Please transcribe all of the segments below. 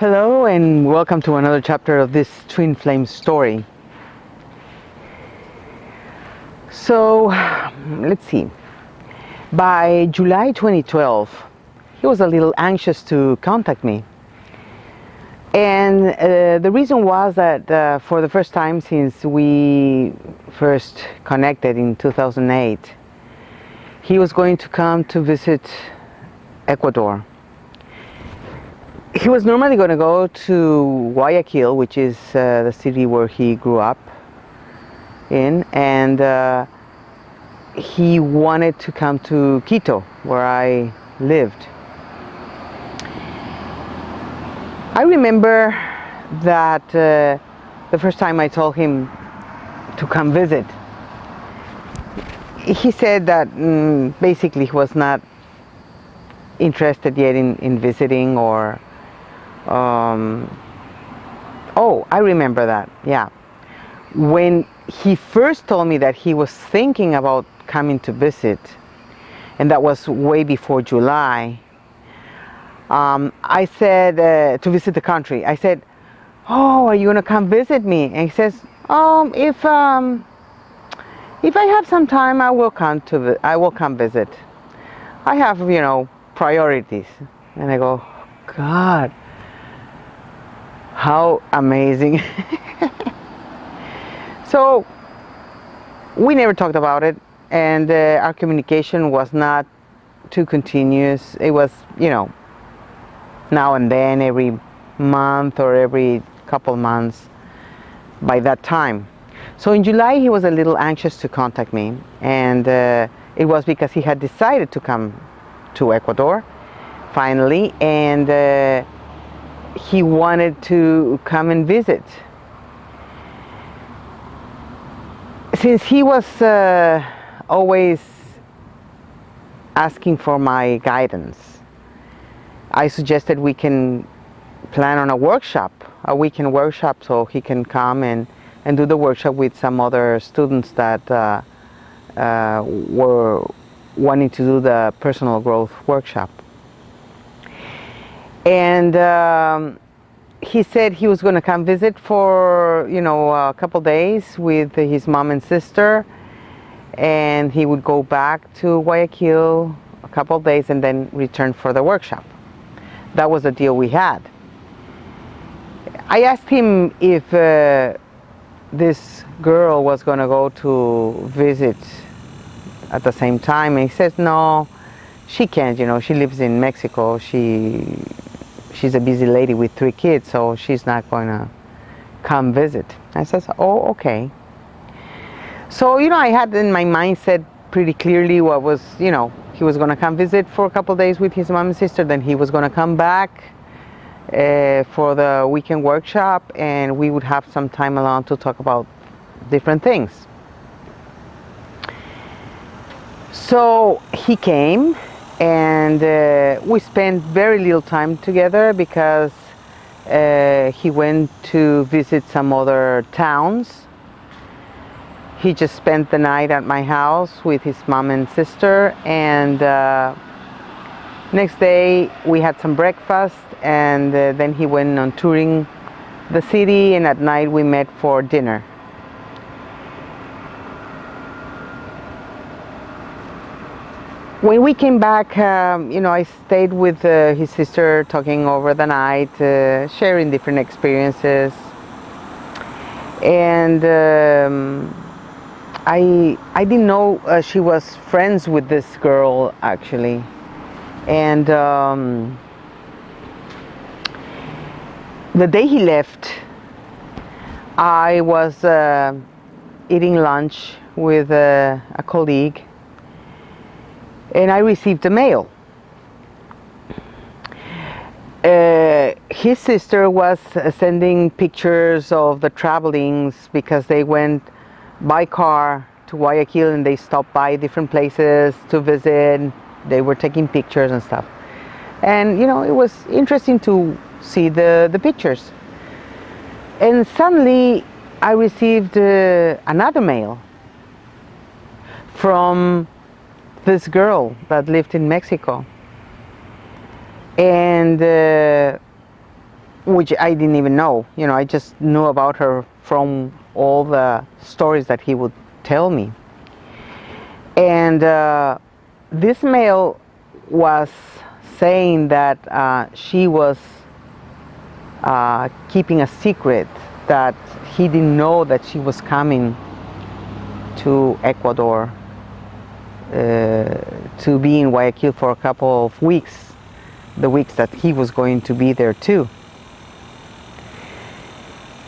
Hello and welcome to another chapter of this twin flame story. So, let's see. By July 2012, he was a little anxious to contact me. And the reason was that for the first time since we first connected in 2008, he was going to come to visit Ecuador. He was normally going to go to Guayaquil, which is the city where he grew up in, and he wanted to come to Quito, where I lived. I remember that the first time I told him to come visit, he said that basically he was not interested yet in visiting or oh, I remember that, yeah. When he first told me that he was thinking about coming to visit, and that was way before July, I said, to visit the country, I said, oh, are you going to come visit me? And he says, if I have some time, I will come visit. I have, priorities. And I go, God, how amazing. So we never talked about it, and our communication was not too continuous. It was, now and then, every month or every couple months by that time. So in July he was a little anxious to contact me, and it was because he had decided to come to Ecuador finally, and he wanted to come and visit. Since he was always asking for my guidance, I suggested we can plan on a weekend workshop, so he can come and do the workshop with some other students that were wanting to do the personal growth workshop. And he said he was going to come visit for, a couple days with his mom and sister, and he would go back to Guayaquil a couple days and then return for the workshop. That was the deal we had. I asked him if this girl was going to go to visit at the same time, and he says no, she can't. She lives in Mexico. She's a busy lady with 3 kids, so she's not going to come visit. I says, oh, okay. So, I had in my mindset pretty clearly what was, he was going to come visit for a couple of days with his mom and sister, then he was going to come back for the weekend workshop, and we would have some time alone to talk about different things. So he came, and we spent very little time together because he went to visit some other towns. He just spent the night at my house with his mom and sister, and next day we had some breakfast, and then he went on touring the city, and at night we met for dinner. When we came back, I stayed with his sister, talking over the night, sharing different experiences, and I didn't know she was friends with this girl, actually. And the day he left, I was eating lunch with a colleague, and I received a mail. His sister was sending pictures of the travelings because they went by car to Guayaquil, and they stopped by different places to visit. They were taking pictures and stuff, and it was interesting to see the pictures. And suddenly I received another mail from this girl that lived in Mexico, and which I didn't even know. You know, I just knew about her from all the stories that he would tell me. And this mail was saying that she was keeping a secret, that he didn't know that she was coming to Ecuador to be in Guayaquil for a couple of weeks, the weeks that he was going to be there too.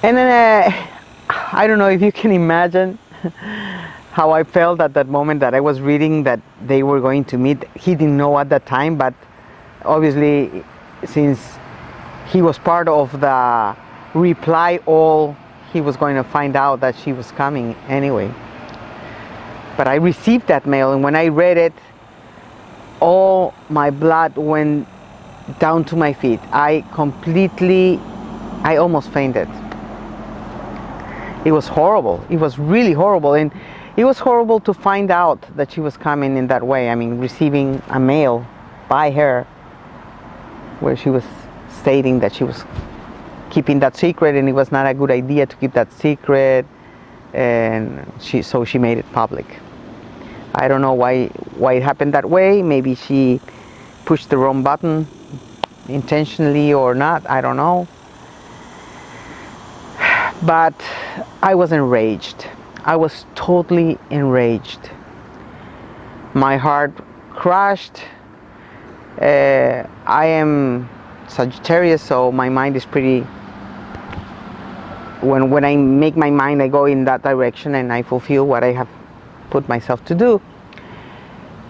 And then I don't know if you can imagine how I felt at that moment that I was reading that they were going to meet. He didn't know at that time, but obviously since he was part of the reply all, he was going to find out that she was coming anyway. But I received that mail, and when I read it, all my blood went down to my feet. I almost fainted. It was horrible. It was really horrible. And it was horrible to find out that she was coming in that way. I mean, receiving a mail by her where she was stating that she was keeping that secret, and it was not a good idea to keep that secret, and so she made it public. I don't know why it happened that way. Maybe she pushed the wrong button intentionally or not, I don't know. But I was enraged. I was totally enraged. My heart crushed. I am Sagittarius, so my mind is pretty, when I make my mind, I go in that direction and I fulfill what I have put myself to do.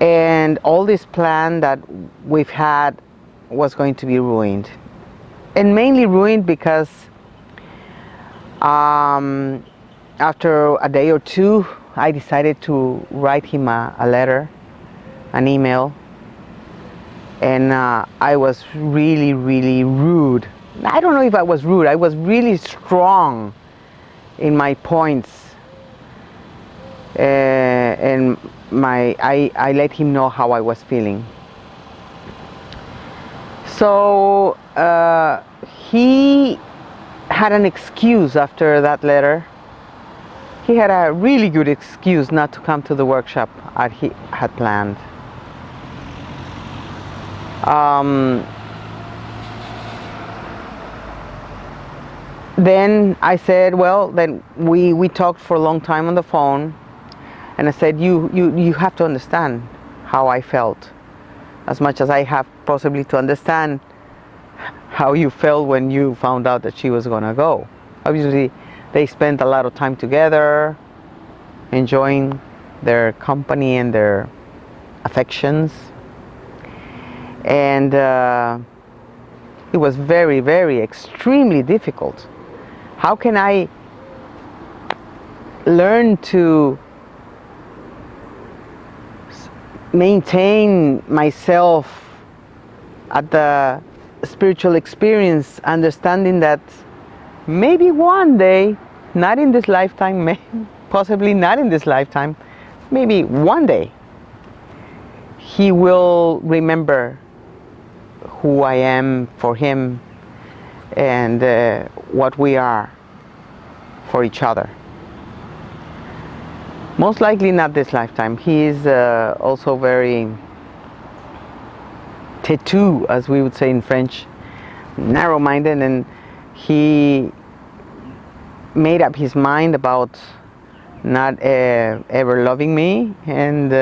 And all this plan that we've had was going to be ruined. And mainly ruined because after a day or two, I decided to write him a letter, an email. And I was really, really rude. I don't know if I was rude. I was really strong in my points. And I let him know how I was feeling. So he had an excuse after that letter. He had a really good excuse not to come to the workshop as he had planned. Then I said, well, then we talked for a long time on the phone, and I said, you have to understand how I felt, as much as I have possibly to understand how you felt when you found out that she was gonna go. Obviously, they spent a lot of time together, enjoying their company and their affections. And it was very, very, extremely difficult. How can I learn to maintain myself at the spiritual experience, understanding that maybe one day, not in this lifetime, possibly not in this lifetime, maybe one day, he will remember who I am for him and what we are for each other. Most likely not this lifetime. He is also very têtu, as we would say in French, narrow-minded, and he made up his mind about not ever loving me, and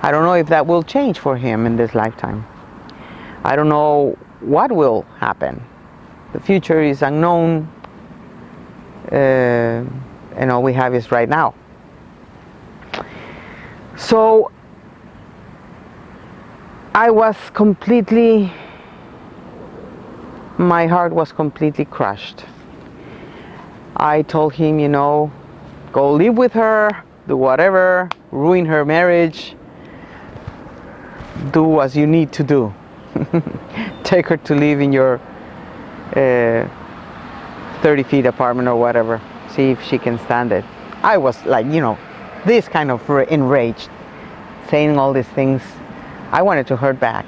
I don't know if that will change for him in this lifetime. I don't know what will happen. The future is unknown, and all we have is right now. So my heart was completely crushed. I told him, go live with her, do whatever, ruin her marriage, do as you need to do. Take her to live in your 30-feet apartment or whatever. See if she can stand it. I was like, this kind of enraged, saying all these things. I wanted to hurt back.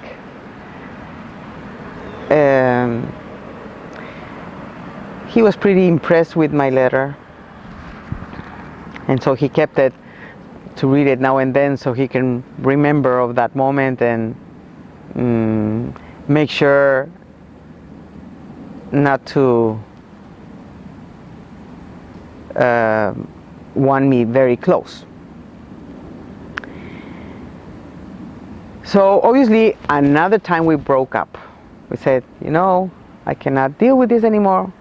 Um, he was pretty impressed with my letter, and so he kept it to read it now and then so he can remember of that moment and make sure not to want me very close. So obviously another time we broke up. We said, I cannot deal with this anymore.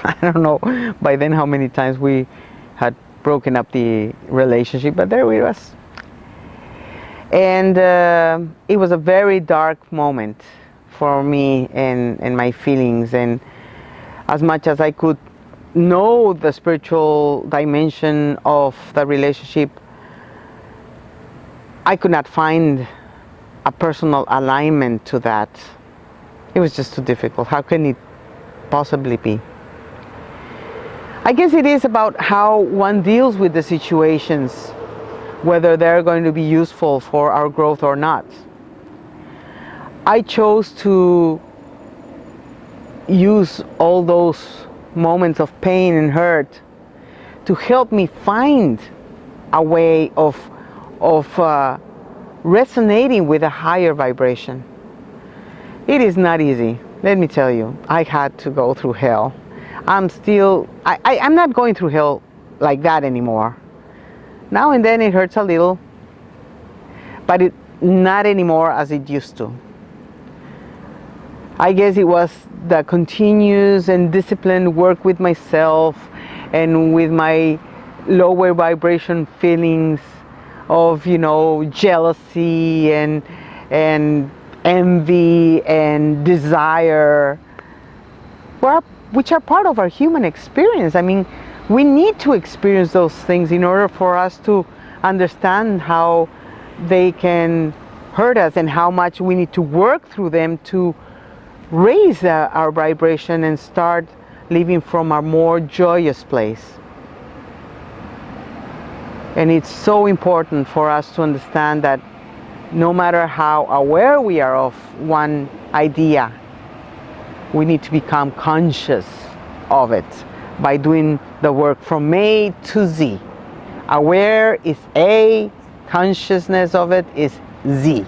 I don't know by then how many times we had broken up the relationship, but there we was. And it was a very dark moment for me and my feelings, and as much as I could know the spiritual dimension of the relationship, I could not find a personal alignment to that. It was just too difficult. How can it possibly be? I guess it is about how one deals with the situations, whether they're going to be useful for our growth or not. I chose to use all those moments of pain and hurt to help me find a way of resonating with a higher vibration. It is not easy, let me tell you. I had to go through hell. I'm not going through hell like that anymore. Now and then it hurts a little, but not anymore as it used to. I guess it was the continuous and disciplined work with myself and with my lower vibration feelings of, jealousy and envy and desire, which are part of our human experience. I mean, we need to experience those things in order for us to understand how they can hurt us and how much we need to work through them to raise our vibration and start living from a more joyous place. And it's so important for us to understand that no matter how aware we are of one idea, we need to become conscious of it by doing the work from A to Z. Aware is A, consciousness of it is Z.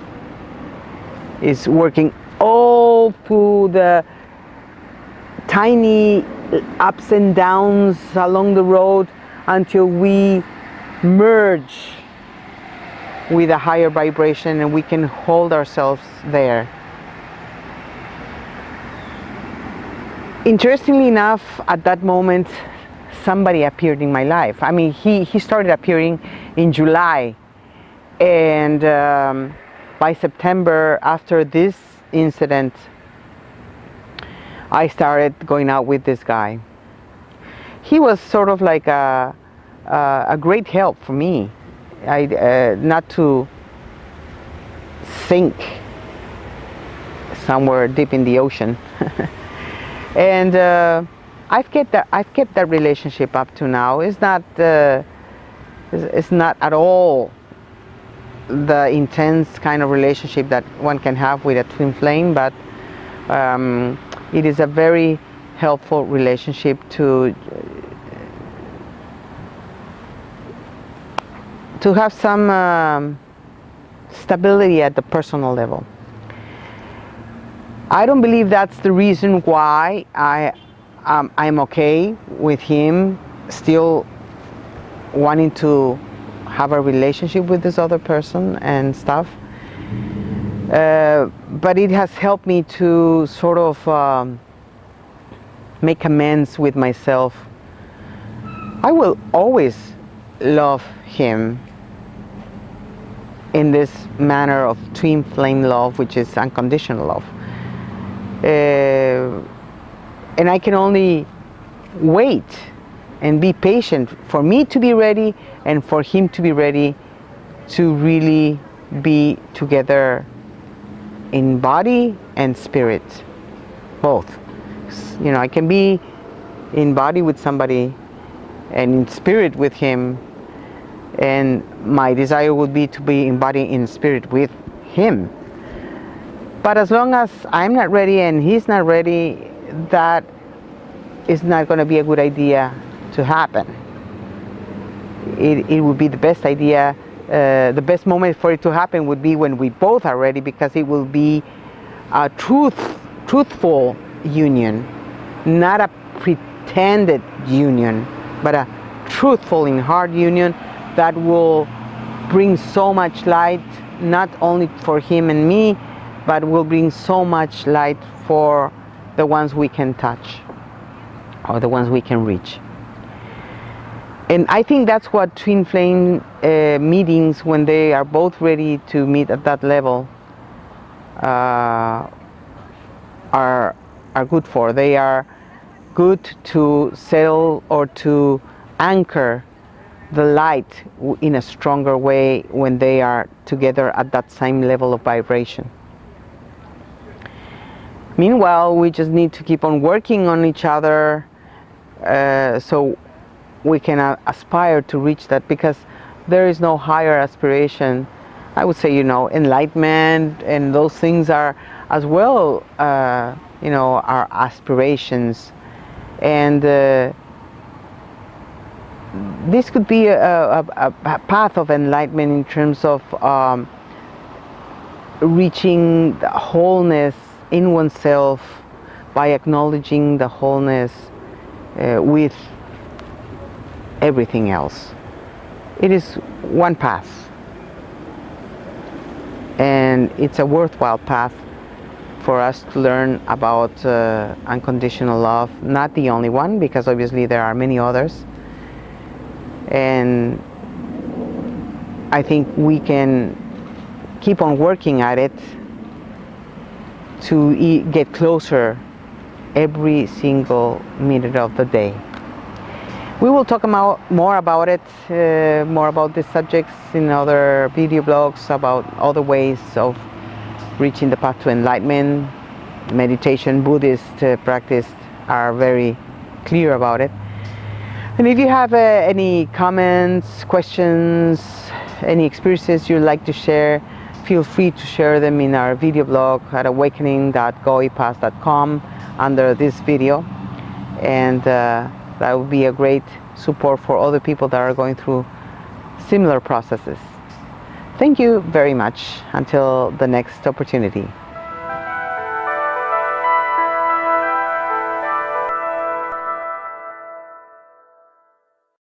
It's working all through the tiny ups and downs along the road until we merge with a higher vibration and we can hold ourselves there. Interestingly enough, at that moment, somebody appeared in my life. I mean, he started appearing in July, and by September, after this incident, I started going out with this guy. He was sort of like a great help for me. Not to sink somewhere deep in the ocean. And I've kept that relationship up to now. It's not at all the intense kind of relationship that one can have with a twin flame, but it is a very helpful relationship to have some stability at the personal level. I don't believe that's the reason why I'm okay with him still wanting to have a relationship with this other person and stuff. But it has helped me to sort of make amends with myself. I will always love him in this manner of twin flame love, which is unconditional love. And I can only wait and be patient for me to be ready and for him to be ready to really be together in body and spirit, both. I can be in body with somebody and in spirit with him, and my desire would be to be in body and spirit with him. But as long as I'm not ready and he's not ready, that is not going to be a good idea to happen. It would be the best idea, the best moment for it to happen would be when we both are ready, because it will be a truthful union, not a pretended union, but a truthful in heart union that will bring so much light, not only for him and me, but will bring so much light for the ones we can touch or the ones we can reach. And I think that's what twin flame meetings, when they are both ready to meet at that level, are good for. They are good to settle or to anchor the light in a stronger way when they are together at that same level of vibration. Meanwhile, we just need to keep on working on each other, so we can aspire to reach that, because there is no higher aspiration. I would say, enlightenment and those things are as well, our aspirations. And this could be a path of enlightenment in terms of reaching the wholeness in oneself by acknowledging the wholeness with everything else. It is one path, and it's a worthwhile path for us to learn about unconditional love. Not the only one, because obviously there are many others, and I think we can keep on working at it to get closer every single minute of the day. We will talk more about it, more about these subjects in other video blogs about other ways of reaching the path to enlightenment. Meditation, Buddhist practice are very clear about it. And if you have any comments, questions, any experiences you'd like to share, feel free to share them in our video blog at awakening.goipath.com under this video, and that would be a great support for other people that are going through similar processes. Thank you very much. Until the next opportunity.